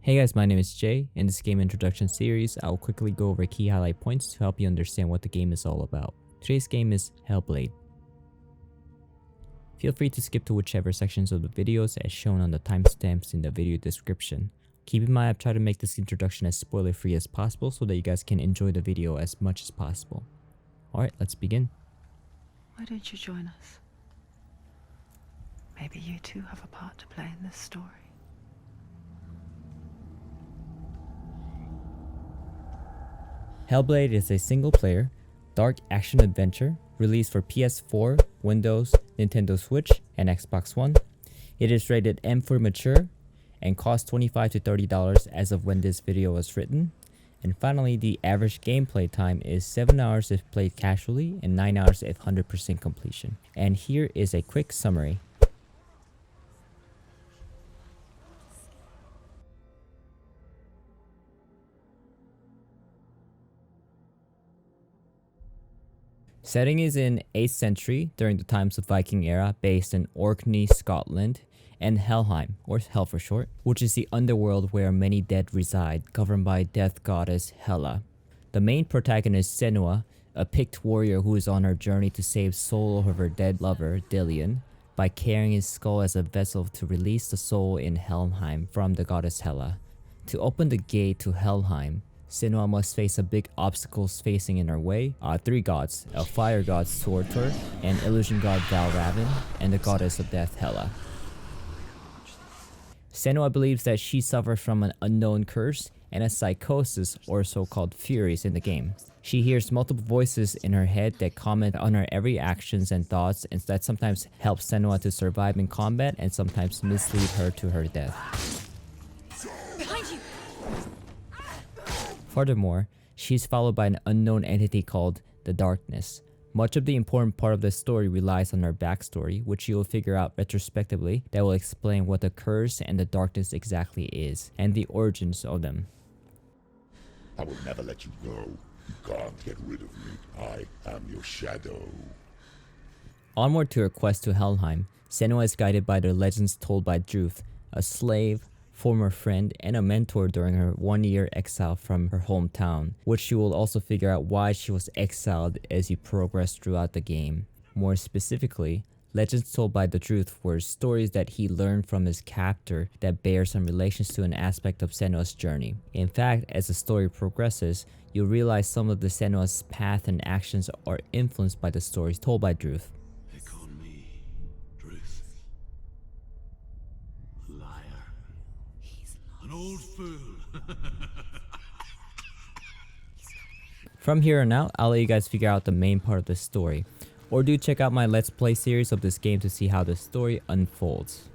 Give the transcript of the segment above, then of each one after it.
Hey guys, my name is Jay. In this game introduction series, I will quickly go over key highlight points to help you understand what the game is all about. Today's game is Hellblade. Feel free to skip to whichever sections of the videos as shown on the timestamps in the video description. Keep in mind I've tried to make this introduction as spoiler free as possible so that you guys can enjoy the video as much as possible. Alright, let's begin. Why don't you join us? Maybe you too have a part to play in this story. Hellblade is a single-player, dark action-adventure released for PS4, Windows, Nintendo Switch, and Xbox One. It is rated M for mature and costs $25 to $30 as of when this video was written. And finally, the average gameplay time is 7 hours if played casually and 9 hours if 100% completion. And here is a quick summary. Setting is in 8th century during the times of Viking era, based in Orkney, Scotland, and Helheim, or Hell for short, which is the underworld where many dead reside, governed by death goddess Hela. The main protagonist Senua, a picked warrior who is on her journey to save soul of her dead lover Dillion by carrying his skull as a vessel to release the soul in Helheim from the goddess Hela. To open the gate to Helheim, Senua must face a big obstacles facing in her way. Three gods, a fire god Surtur, an illusion god Valravn, and the goddess of death Hela. Senua believes that she suffers from an unknown curse and a psychosis or so-called furies in the game. She hears multiple voices in her head that comment on her every actions and thoughts, and that sometimes helps Senua to survive in combat and sometimes mislead her to her death. Furthermore, she's followed by an unknown entity called the Darkness. Much of the important part of the story relies on her backstory, which you will figure out retrospectively that will explain what the curse and the darkness exactly is, and the origins of them. I will never let you go. You can't get rid of me. I am your shadow. Onward to her quest to Helheim, Senua is guided by the legends told by Druth, a slave, former friend, and a mentor during her 1-year exile from her hometown, which you will also figure out why she was exiled as you progress throughout the game. More specifically, legends told by the Druth were stories that he learned from his captor that bear some relations to an aspect of Senua's journey. In fact, as the story progresses, you'll realize some of the Senua's path and actions are influenced by the stories told by Druth. An old fool. From here on out, I'll let you guys figure out the main part of the story, or do check out my Let's Play series of this game to see how the story unfolds.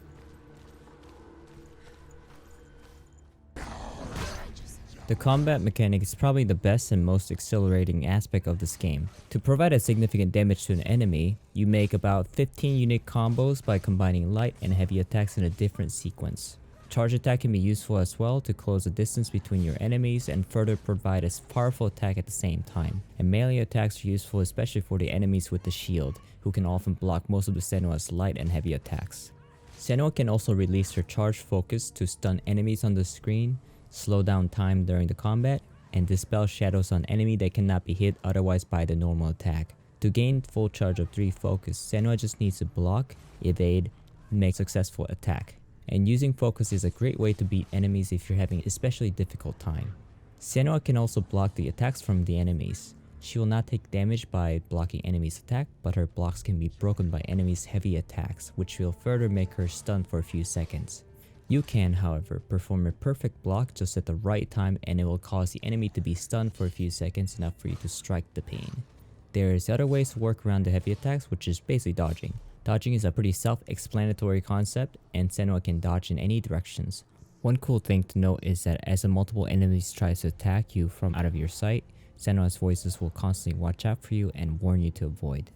The combat mechanic is probably the best and most exhilarating aspect of this game. To provide a significant damage to an enemy, you make about 15 unique combos by combining light and heavy attacks in a different sequence. Charge attack can be useful as well to close the distance between your enemies and further provide a powerful attack at the same time. And melee attacks are useful especially for the enemies with the shield, who can often block most of the Senua's light and heavy attacks. Senua can also release her charge focus to stun enemies on the screen, slow down time during the combat, and dispel shadows on enemy that cannot be hit otherwise by the normal attack. To gain full charge of 3 focus, Senua just needs to block, evade, and make successful attack. And using focus is a great way to beat enemies if you're having an especially difficult time. Senua can also block the attacks from the enemies. She will not take damage by blocking enemies' attack, but her blocks can be broken by enemies' heavy attacks, which will further make her stunned for a few seconds. You can, however, perform a perfect block just at the right time and it will cause the enemy to be stunned for a few seconds, enough for you to strike the pain. There's other ways to work around the heavy attacks, which is basically dodging. Dodging is a pretty self-explanatory concept, and Senua can dodge in any directions. One cool thing to note is that as multiple enemies try to attack you from out of your sight, Senua's voices will constantly watch out for you and warn you to avoid.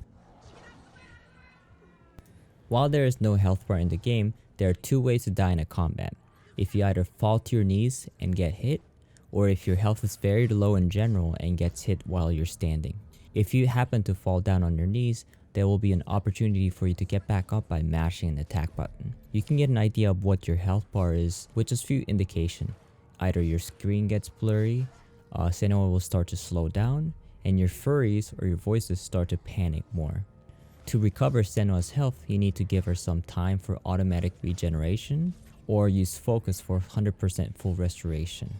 While there is no health bar in the game, there are 2 ways to die in a combat. If you either fall to your knees and get hit, or if your health is very low in general and gets hit while you're standing. If you happen to fall down on your knees, there will be an opportunity for you to get back up by mashing an attack button. You can get an idea of what your health bar is with just few indication. Either your screen gets blurry, Senua will start to slow down, and your furries or your voices start to panic more. To recover Senua's health, you need to give her some time for automatic regeneration, or use focus for 100% full restoration.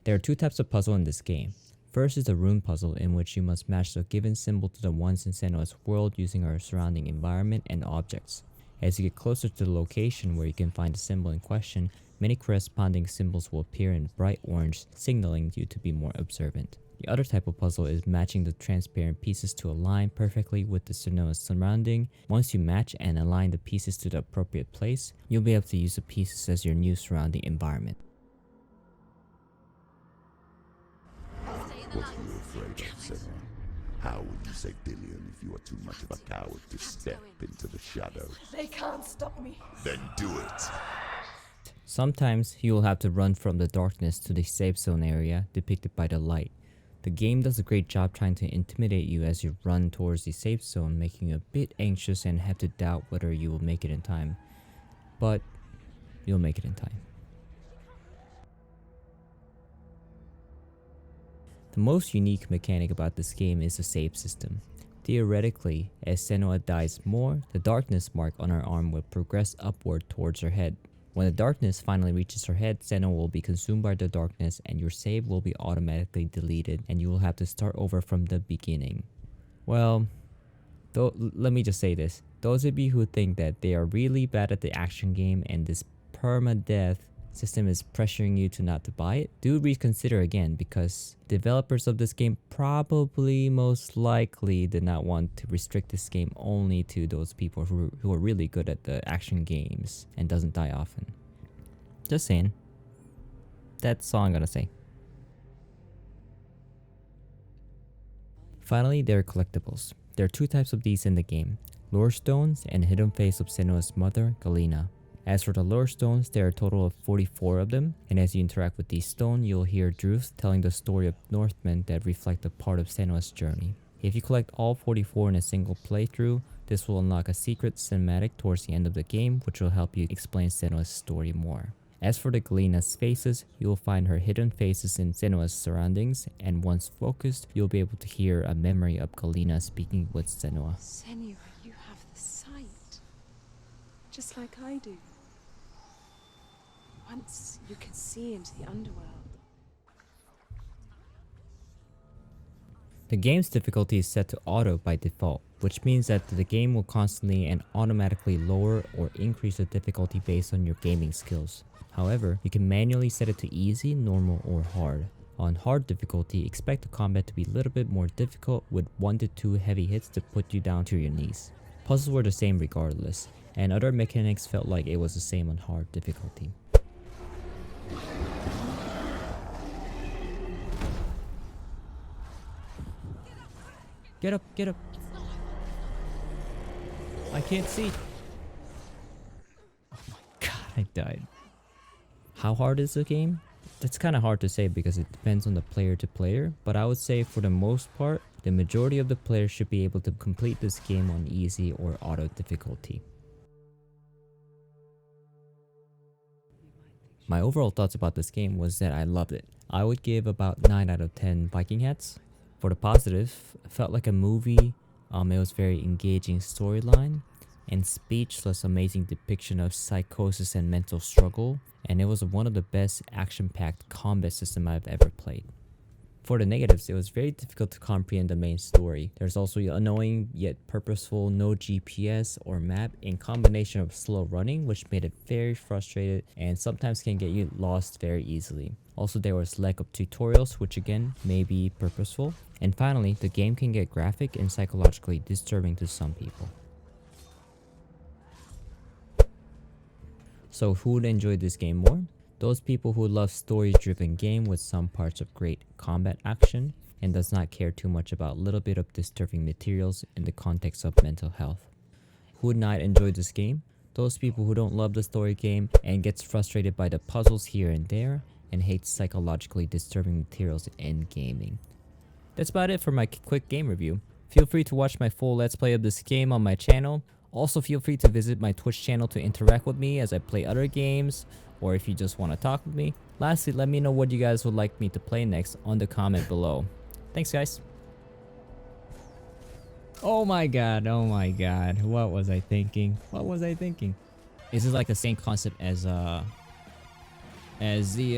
There are two types of puzzle in this game. First is the rune puzzle, in which you must match the given symbol to the ones in Senua's world using our surrounding environment and objects. As you get closer to the location where you can find the symbol in question, many corresponding symbols will appear in bright orange, signaling you to be more observant. The other type of puzzle is matching the transparent pieces to align perfectly with the Senua's surrounding. Once you match and align the pieces to the appropriate place, you'll be able to use the pieces as your new surrounding environment. What are you afraid of, Senua? How will you save Dillion if you are too much of a coward to step into the shadows? They can't stop me. Then do it! Sometimes you will have to run from the darkness to the safe zone area depicted by the light. The game does a great job trying to intimidate you as you run towards the safe zone, making you a bit anxious and have to doubt whether you will make it in time. But you'll make it in time. The most unique mechanic about this game is the save system. Theoretically, as Senua dies more, the darkness mark on her arm will progress upward towards her head. When the darkness finally reaches her head, Senua will be consumed by the darkness and your save will be automatically deleted and you will have to start over from the beginning. Well, let me just say this. Those of you who think that they are really bad at the action game and this permadeath system is pressuring you to not to buy it, do reconsider again, because developers of this game probably most likely did not want to restrict this game only to those people who are really good at the action games and doesn't die often. Just saying. That's all I'm gonna say. Finally, there are collectibles. There are two types of these in the game: lore stones and hidden face of Senua's mother, Galena. As for the lore stones, there are a total of 44 of them, and as you interact with these stones, you'll hear Druths telling the story of Northmen that reflect a part of Senua's journey. If you collect all 44 in a single playthrough, this will unlock a secret cinematic towards the end of the game, which will help you explain Senua's story more. As for the Galena's faces, you will find her hidden faces in Senua's surroundings, and once focused, you'll be able to hear a memory of Galena speaking with Senua. Senua, you have the sight. Just like I do. Once you can see into the underworld. The game's difficulty is set to auto by default, which means that the game will constantly and automatically lower or increase the difficulty based on your gaming skills. However, you can manually set it to easy, normal, or hard. On hard difficulty, expect the combat to be a little bit more difficult with 1 to 2 heavy hits to put you down to your knees. Puzzles were the same regardless, and other mechanics felt like it was the same on hard difficulty. Get up, get up. I can't see. Oh my god, I died. How hard is the game? That's kind of hard to say because it depends on the player to player, but I would say for the most part, the majority of the players should be able to complete this game on easy or auto difficulty. My overall thoughts about this game was that I loved it. I would give about 9 out of 10 Viking hats. For the positive, it felt like a movie. It was very engaging storyline and speechless amazing depiction of psychosis and mental struggle, and it was one of the best action-packed combat system I've ever played. For the negatives, it was very difficult to comprehend the main story. There's also annoying yet purposeful no GPS or map in combination of slow running, which made it very frustrated and sometimes can get you lost very easily. Also, there was lack of tutorials, which again may be purposeful. And finally, the game can get graphic and psychologically disturbing to some people. So who would enjoy this game more? Those people who love story-driven game with some parts of great combat action and does not care too much about a little bit of disturbing materials in the context of mental health. Who would not enjoy this game? Those people who don't love the story game and gets frustrated by the puzzles here and there and hates psychologically disturbing materials in gaming. That's about it for my quick game review. Feel free to watch my full let's play of this game on my channel. Also, feel free to visit my Twitch channel to interact with me as I play other games, or if you just want to talk with me. Lastly, let me know what you guys would like me to play next on the comment below. Thanks, guys. Oh my god, what was I thinking? What was I thinking? Is this like the same concept as Asgore?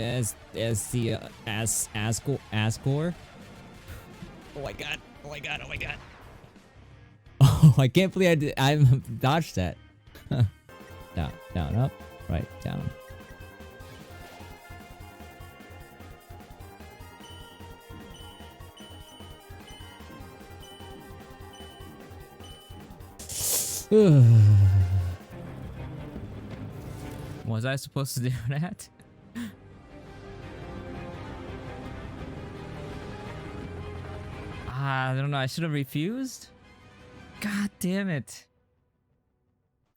Oh my god, oh my god, oh my god. Oh, I can't believe I dodged that. Down, down, up, right, down. Was I supposed to do that? I don't know, I should have refused? God damn it.